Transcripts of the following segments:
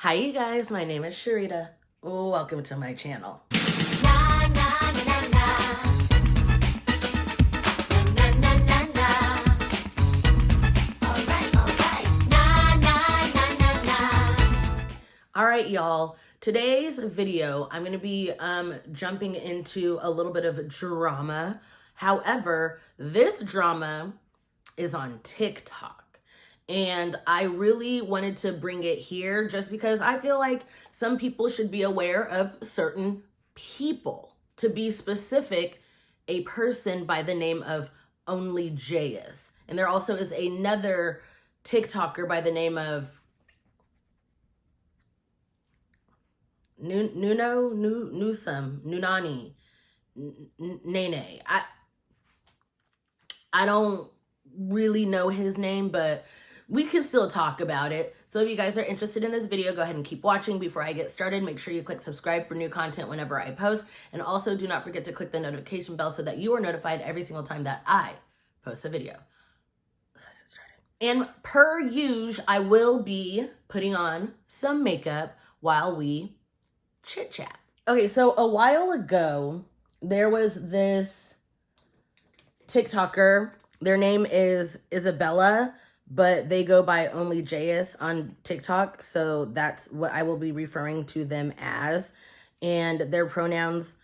Hi you guys, my name is Cherita. Welcome to my channel. All right, y'all. Today's video, I'm going to be jumping into a little bit of drama. However, this drama is on TikTok. And I really wanted to bring it here just because I feel like some people should be aware of certain people. To be specific, a person by the name of OnlyJayas. And there also is another TikToker by the name of Nuno Newsom, Neumane, Nene. I don't really know his name, but we can still talk about it. So if you guys are interested in this video, go ahead and keep watching. Before I get started, make sure you click subscribe for new content whenever I post. And also do not forget to click the notification bell so that you are notified every single time that I post a video. Let's get started. And per usual, I will be putting on some makeup while we chit chat. Okay, so a while ago, there was this TikToker. Their name is Isabella, but they go by OnlyJayas on TikTok. So that's what I will be referring to them as. And their pronouns,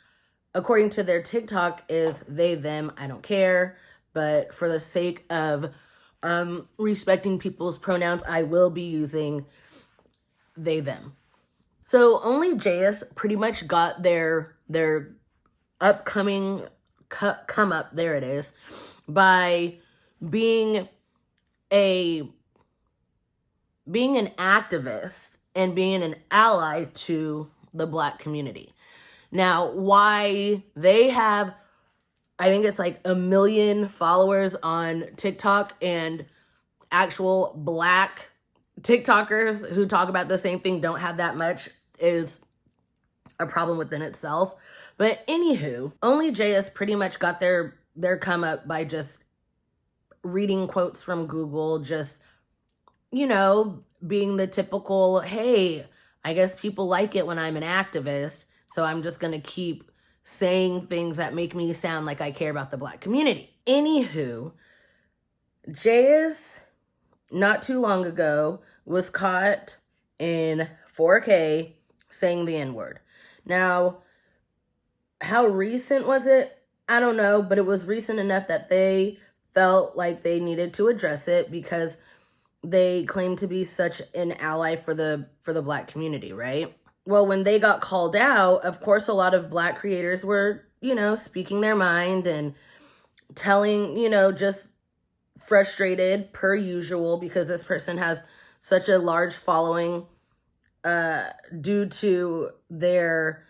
according to their TikTok, is they, them. I don't care. But for the sake of respecting people's pronouns, I will be using they, them. So OnlyJayas pretty much got their upcoming come up, there it is, by being an activist and being an ally to the Black community. Now, why they have, I think it's like 1 million followers on TikTok, and actual Black TikTokers who talk about the same thing don't have that much, is a problem within itself. But anywho, OnlyJayas pretty much got their come up by just reading quotes from Google, just, you know, being the typical, hey, I guess people like it when I'm an activist, so I'm just going to keep saying things that make me sound like I care about the Black community. Anywho, Jayas, not too long ago, was caught in 4K saying the N-word. Now, how recent was it? I don't know, but it was recent enough that they felt like they needed to address it because they claim to be such an ally for the Black community, right? Well, when they got called out, of course, a lot of Black creators were, you know, speaking their mind and telling, you know, just frustrated per usual because this person has such a large following due to their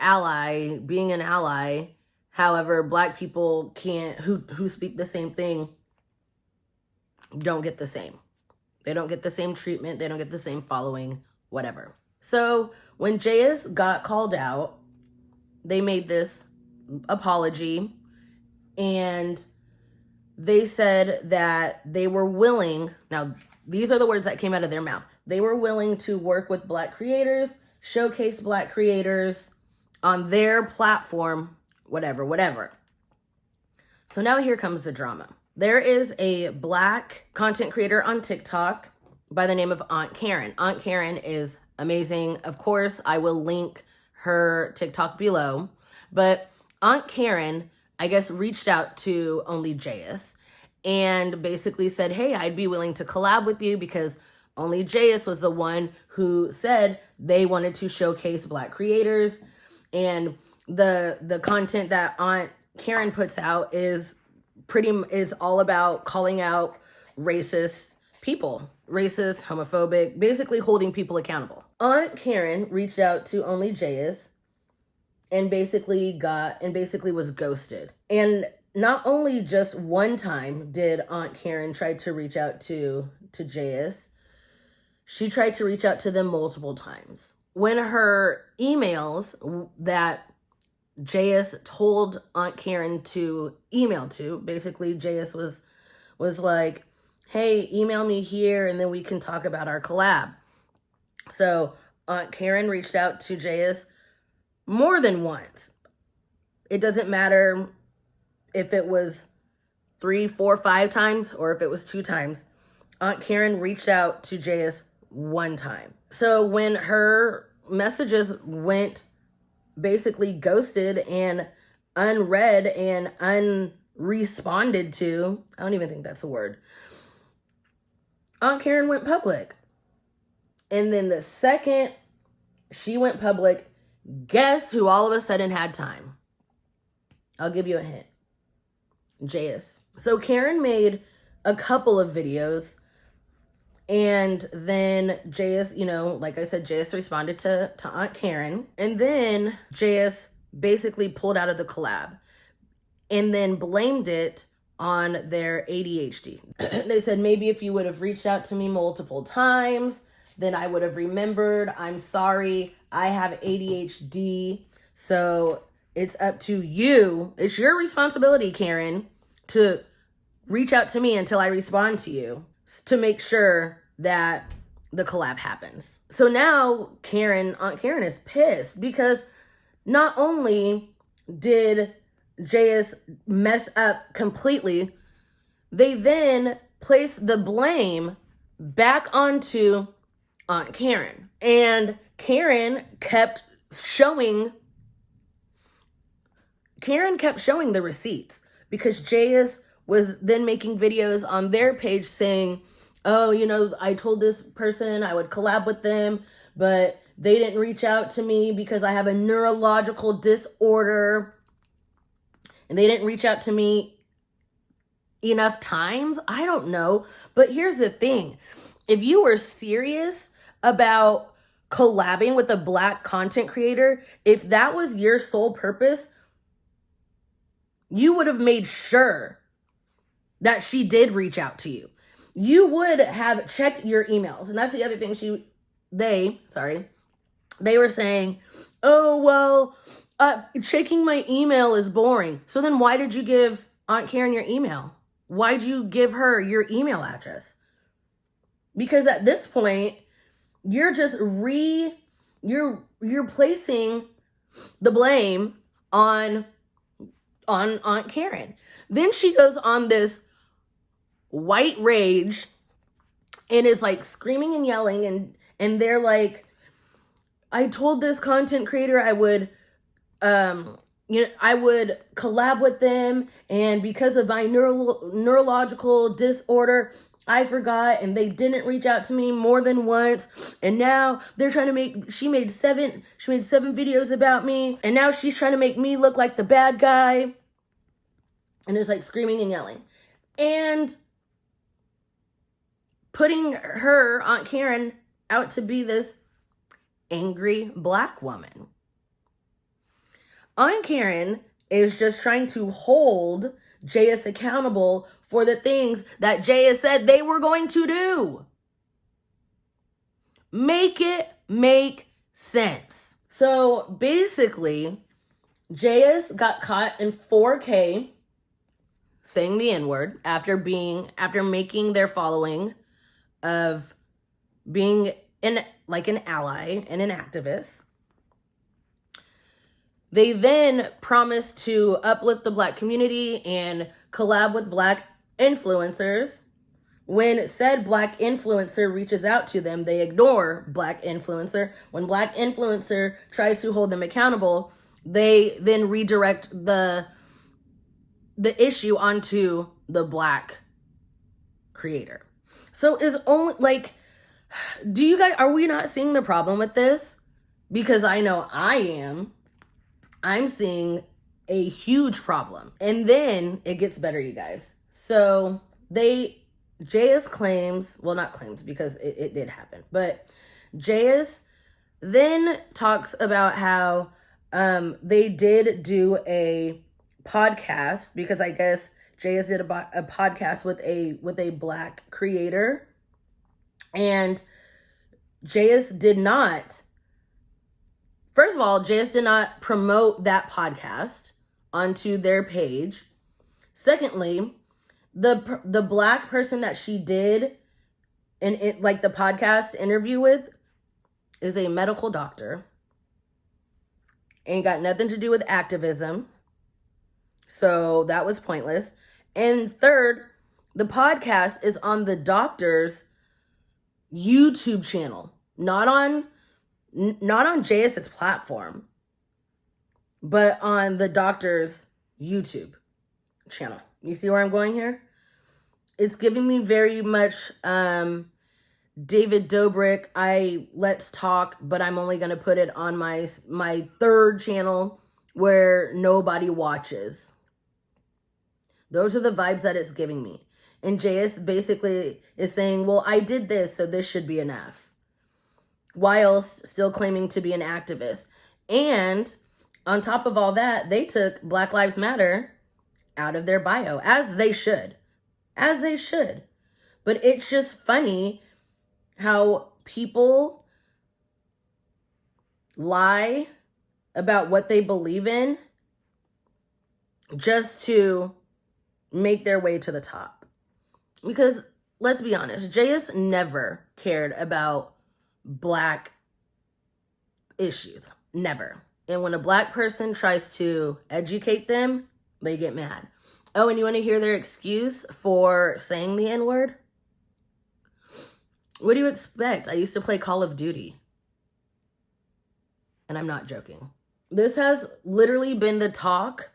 ally being an ally. However, Black people can't, who speak the same thing, don't get the same. They don't get the same treatment. They don't get the same following, whatever. So when Jayas got called out, they made this apology, and they said that they were willing, now these are the words that came out of their mouth, they were willing to work with Black creators, showcase Black creators on their platform, whatever. So now here comes the drama. There is a Black content creator on TikTok by the name of Aunt Karen. Aunt Karen is amazing. Of course, I will link her TikTok below. But Aunt Karen, I guess, reached out to OnlyJayas and basically said, hey, I'd be willing to collab with you because OnlyJayas was the one who said they wanted to showcase Black creators. And the content that Aunt Karen puts out is all about calling out racist people, racist, homophobic, basically holding people accountable. Aunt Karen reached out to OnlyJayas and basically was ghosted. And not only just one time did Aunt Karen try to reach out to Jayas, she tried to reach out to them multiple times. When her emails that Jayas told Aunt Karen to email to, basically Jayas was like, hey, email me here and then we can talk about our collab. So Aunt Karen reached out to Jayas more than once. It doesn't matter if it was 3, 4, 5 times or if it was 2 times. Aunt Karen reached out to Jayas one time. So when her messages went basically ghosted and unread and unresponded to, I don't even think that's a word, Aunt Karen went public. And then the second she went public, guess who all of a sudden had time? I'll give you a hint. Jayas. So Karen made a couple of videos, and then Jayas, you know, like I said, Jayas responded to Aunt Karen, and then Jayas basically pulled out of the collab and then blamed it on their ADHD. They said, maybe if you would have reached out to me multiple times, then I would have remembered. I'm sorry, I have ADHD, so it's up to you. It's your responsibility, Karen, to reach out to me until I respond to you to make sure that the collab happens. So now Aunt Karen is pissed because not only did Jayas mess up completely, they then placed the blame back onto Aunt Karen. And Karen kept showing the receipts because Jayas was then making videos on their page saying, oh, you know, I told this person I would collab with them, but they didn't reach out to me because I have a neurological disorder. And they didn't reach out to me enough times. I don't know. But here's the thing. If you were serious about collabing with a Black content creator, if that was your sole purpose, you would have made sure that she did reach out to you. You would have checked your emails. And that's the other thing they were saying, oh, well, checking my email is boring. So then why did you give Aunt Karen your email? Why'd you give her your email address? Because at this point, you're just you're placing the blame on Aunt Karen. Then she goes on this white rage and is like screaming and yelling, and they're like, I told this content creator I would I would collab with them, and because of my neurological disorder, I forgot, and they didn't reach out to me more than once, and now they're trying to she made 7 videos about me, and now she's trying to make me look like the bad guy, and it's like screaming and yelling, and putting her, Aunt Karen, out to be this angry Black woman. Aunt Karen is just trying to hold Jayas accountable for the things that Jayas said they were going to do. Make it make sense. So basically, Jayas got caught in 4K saying the N-word after making their following of being an ally and an activist. They then promised to uplift the Black community and collab with Black influencers. When said Black influencer reaches out to them, they ignore Black influencer. When Black influencer tries to hold them accountable, they then redirect the issue onto the Black creator. So is only like, do you guys, are we not seeing the problem with this? Because I know I am. I'm seeing a huge problem. And then it gets better, you guys. So Jayas claims, well, not claims because it did happen, but Jayas then talks about how they did do a podcast, because I guess Jayas did a podcast with a Black creator, and Jayas did not. First of all, Jayas did not promote that podcast onto their page. Secondly, the Black person that she did the podcast interview with is a medical doctor. Ain't got nothing to do with activism. So that was pointless. And third, the podcast is on the doctor's YouTube channel, not on JS's platform, but on the doctor's YouTube channel. You see where I'm going here? It's giving me very much David Dobrik, let's talk, but I'm only going to put it on my third channel where nobody watches. Those are the vibes that it's giving me. And JS basically is saying, well, I did this, so this should be enough. While still claiming to be an activist. And on top of all that, they took Black Lives Matter out of their bio, as they should. As they should. But it's just funny how people lie about what they believe in just to make their way to the top. Because let's be honest, JS never cared about Black issues. Never. And when a Black person tries to educate them, they get mad. Oh, and you want to hear their excuse for saying the N-word? What do you expect? I used to play Call of Duty. And I'm not joking. This has literally been the talk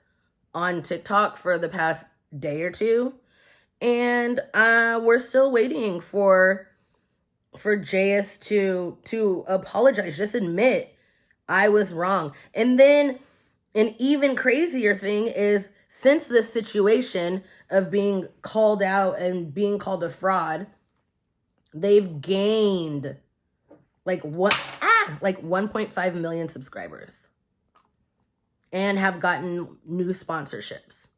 on TikTok for the past day or two. And we're still waiting for JS to apologize. Just admit I was wrong. And then an even crazier thing is, since this situation of being called out and being called a fraud, they've gained like 1.5 million subscribers and have gotten new sponsorships.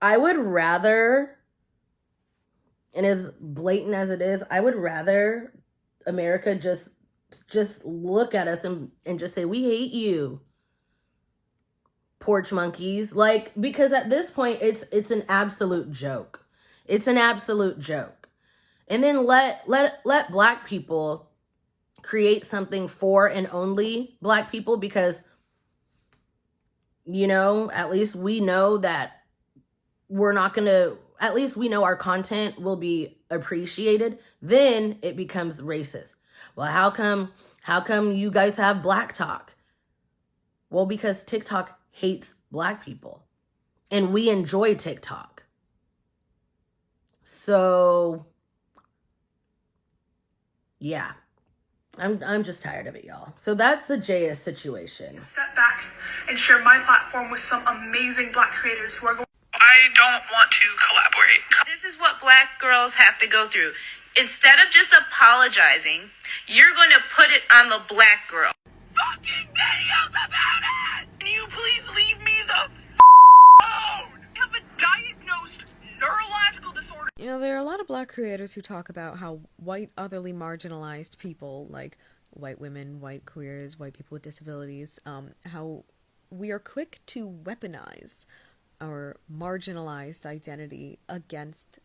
I would rather, and as blatant as it is, I would rather America just look at us and just say, we hate you, porch monkeys. Like, because at this point, it's an absolute joke. It's an absolute joke. And then let Black people create something for and only Black people, because, you know, at least we know that we're not going to, at least we know our content will be appreciated. Then it becomes racist. Well, how come you guys have Black talk? Well, because TikTok hates Black people and we enjoy TikTok. So yeah, I'm just tired of it, y'all. So that's the JS situation. Step back and share my platform with some amazing Black creators who are going. I don't want to collaborate. This is what Black girls have to go through. Instead of just apologizing, you're going to put it on the Black girl. Fucking videos about it! Can you please leave me the alone? I have a diagnosed neurological disorder. You know, there are a lot of Black creators who talk about how white, otherly marginalized people, like white women, white queers, white people with disabilities, how we are quick to weaponize our marginalized identity against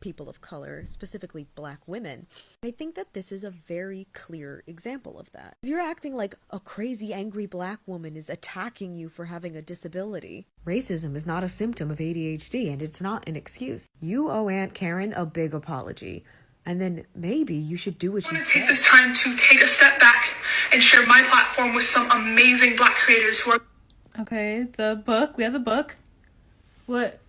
people of color, specifically Black women. I think that this is a very clear example of that. You're acting like a crazy, angry Black woman is attacking you for having a disability. Racism is not a symptom of ADHD, and it's not an excuse. You owe Aunt Karen a big apology, and then maybe you should do what she said. I want to take this time to take a step back and share my platform with some amazing Black creators who are... Okay, the book. We have a book. What?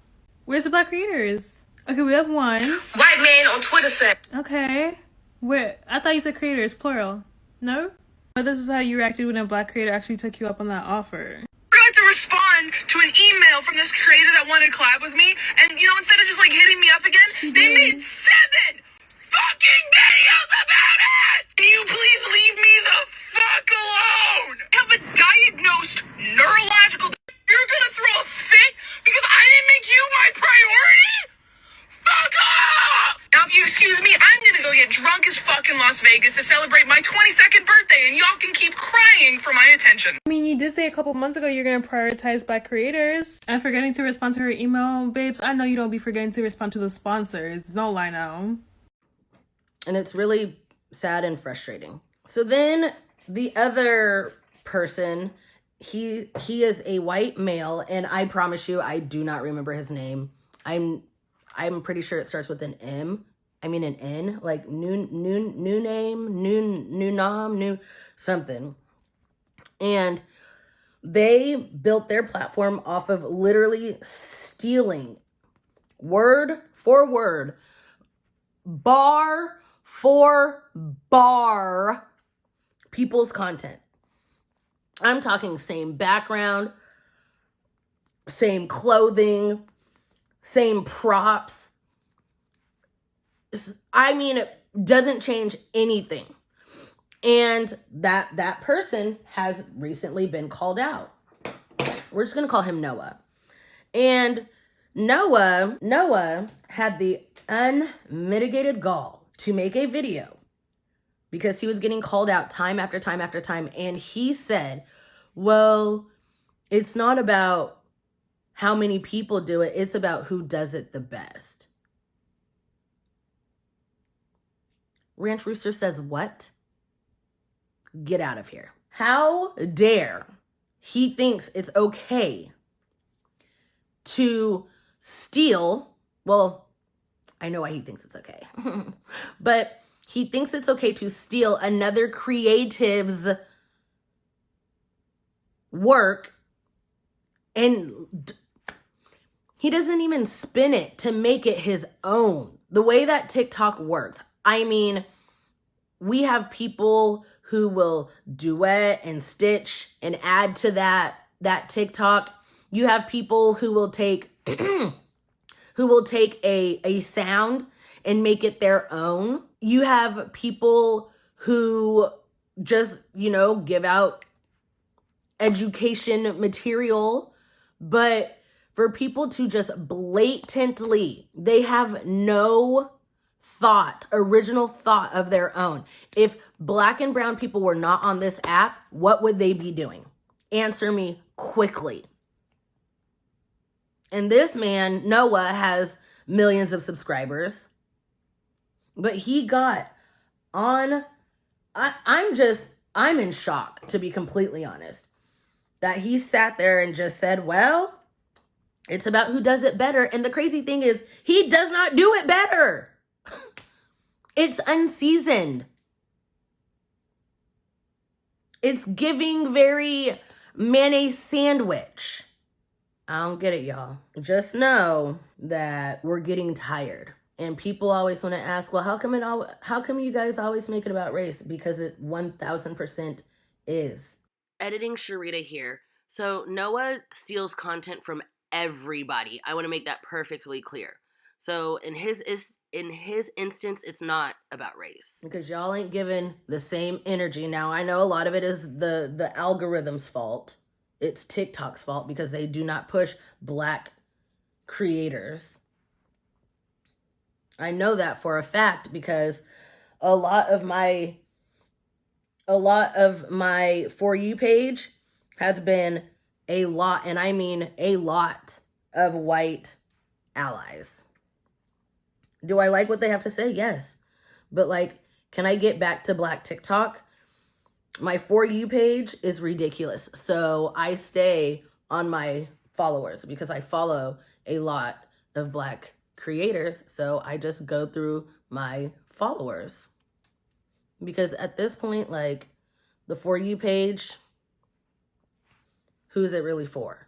Where's the Black creators? Okay, we have one. White man on Twitter said. Okay. Where? I thought you said creators, plural. No? But this is how you reacted when a Black creator actually took you up on that offer. I got to respond to an email from this creator that wanted to collab with me, and, you know, instead of just, like, hitting me up again, they made 7 fucking videos about it! Can you please leave me the fuck alone? I have a diagnosed neurological... You're gonna throw a fit because I didn't make you my priority? Fuck off! Now, if you excuse me, I'm gonna go get drunk as fuck in Las Vegas to celebrate my 22nd birthday, and y'all can keep crying for my attention. I mean, you did say a couple months ago you're going to prioritize Black creators. And forgetting to respond to her email, babes, I know you don't be forgetting to respond to the sponsors. No lie now. And it's really sad and frustrating. So then the other person, he is a white male, and I promise you, I do not remember his name. I'm pretty sure it starts with an M. I mean an N, like new something. And they built their platform off of literally stealing word for word, bar for bar, people's content. I'm talking same background, same clothing, same props. I mean, it doesn't change anything. And that person has recently been called out. We're just going to call him Noah. And Noah had the unmitigated gall to make a video because he was getting called out time after time after time. And he said, well, it's not about how many people do it. It's about who does it the best. Ranch Rooster says, what? Get out of here. How dare he thinks it's okay to steal. Well, I know why he thinks it's okay. But he thinks it's okay to steal another creative's work, and he doesn't even spin it to make it his own. The way that TikTok works, I mean, we have people who will duet and stitch and add to that TikTok. You have people who will take a sound and make it their own. You have people who just, give out education material, but for people to just blatantly, they have no original thought of their own. If Black and brown people were not on this app, what would they be doing? Answer me quickly. And this man, Noah, has millions of subscribers, but he got on, I'm in shock, to be completely honest, that he sat there and just said, well, it's about who does it better. And the crazy thing is, he does not do it better. It's unseasoned. It's giving very mayonnaise sandwich. I don't get it, y'all. Just know that we're getting tired. And people always want to ask, well, how come you guys always make it about race? Because it 1000% is. Editing Cherita here. So Noah steals content from everybody. I want to make that perfectly clear. So in his instance, it's not about race. Because y'all ain't giving the same energy. Now, I know a lot of it is the algorithm's fault. It's TikTok's fault because they do not push Black creators. I know that for a fact because a lot of my For You page has been a lot, and I mean a lot, of white allies. Do I like what they have to say? Yes. But can I get back to Black TikTok? My For You page is ridiculous. So I stay on my followers because I follow a lot of Black creators. So I just go through my followers. Because at this point, the For You page, who's it really for?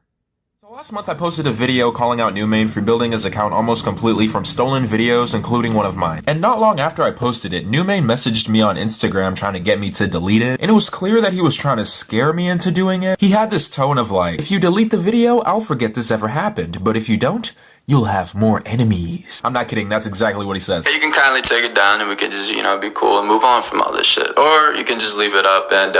So last month I posted a video calling out Neumane for building his account almost completely from stolen videos, including one of mine. And not long after I posted it, Neumane messaged me on Instagram trying to get me to delete it, and it was clear that he was trying to scare me into doing it. He had this tone of if you delete the video, I'll forget this ever happened, but if you don't, you'll have more enemies. I'm not kidding, that's exactly what he says. You can kindly take it down and we can just, be cool and move on from all this shit. Or you can just leave it up and,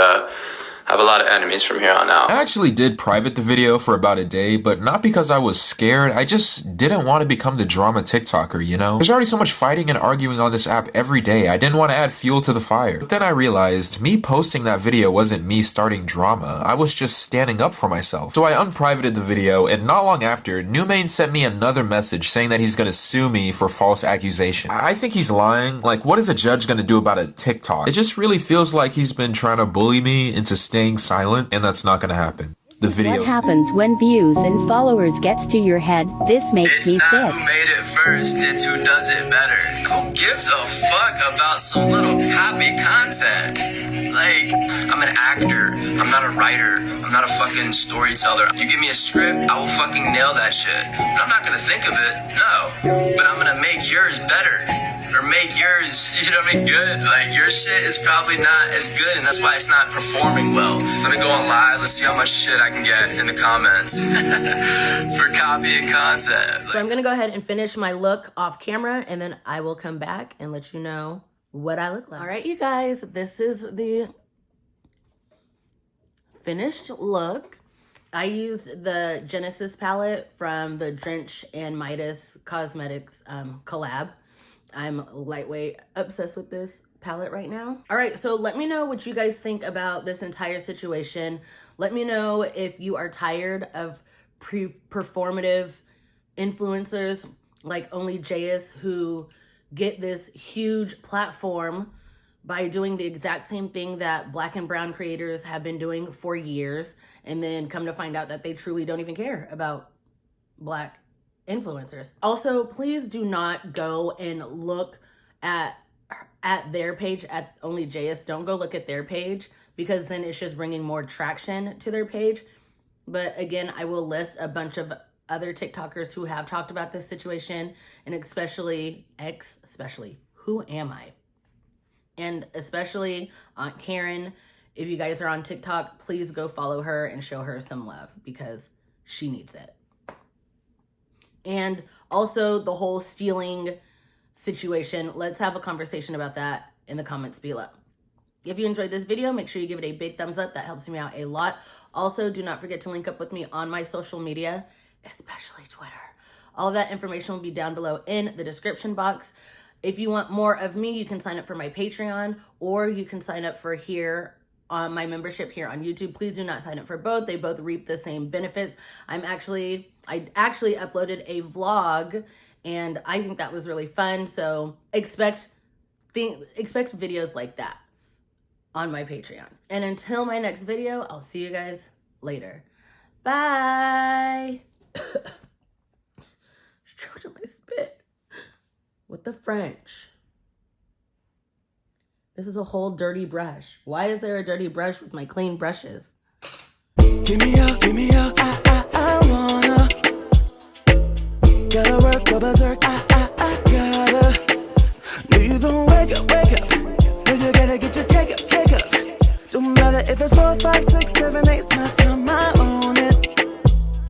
I have a lot of enemies from here on out. I actually did private the video for about a day, but not because I was scared. I just didn't want to become the drama TikToker, you know? There's already so much fighting and arguing on this app every day. I didn't want to add fuel to the fire. But then I realized me posting that video wasn't me starting drama. I was just standing up for myself. So I unprivated the video, and not long after, Neumane sent me another message saying that he's gonna sue me for false accusation. I think he's lying. Like, what is a judge gonna do about a TikTok? It just really feels like he's been trying to bully me into staying silent, and that's not gonna happen. The video. What happens when views and followers gets to your head? This makes me It's sick. not who made it first, it's who does it better. Who gives a fuck about some little copy content? Like, I'm an actor, I'm not a writer, I'm not a fucking storyteller. You give me a script, I will fucking nail that shit. And I'm not gonna think of it, no. But I'm gonna make yours better. Or make yours, you know what I mean, good. Like, your shit is probably not as good, and that's why it's not performing well. Let me go on live, let's see how much shit I can get in the comments for copying content. So I'm gonna go ahead and finish my look off camera, and then I will come back and let you know what I look like. All right, you guys, this is the finished look. I used the Genesis palette from the Drench and Midas Cosmetics collab. I'm lightweight obsessed with this palette right now. All right, so let me know what you guys think about this entire situation. Let me know if you are tired of performative influencers like OnlyJayas who get this huge platform by doing the exact same thing that Black and brown creators have been doing for years, and then come to find out that they truly don't even care about Black influencers. Also, please do not go and look at their page, at OnlyJayas. Don't go look at their page, because then it's just bringing more traction to their page. But again, I will list a bunch of other TikTokers who have talked about this situation, and especially who am I? And especially Aunt Karen. If you guys are on TikTok, please go follow her and show her some love, because she needs it. And also the whole stealing situation. Let's have a conversation about that in the comments below. If you enjoyed this video, make sure you give it a big thumbs up. That helps me out a lot. Also, do not forget to link up with me on my social media, especially Twitter. All of that information will be down below in the description box. If you want more of me, you can sign up for my Patreon, or you can sign up for here on my membership here on YouTube. Please do not sign up for both. They both reap the same benefits. I actually uploaded a vlog, and I think that was really fun. So expect videos like that on my Patreon. And until my next video, I'll see you guys later. Bye. Stroking my spit with the French. This is a whole dirty brush. Why is there a dirty brush with my clean brushes? Give me up, I wanna. Gotta work, go berserk, I gotta. No, you gon' wake up. No, you gotta get your cake up. Don't matter if it's 4, 5, 6, 7, 8's my time.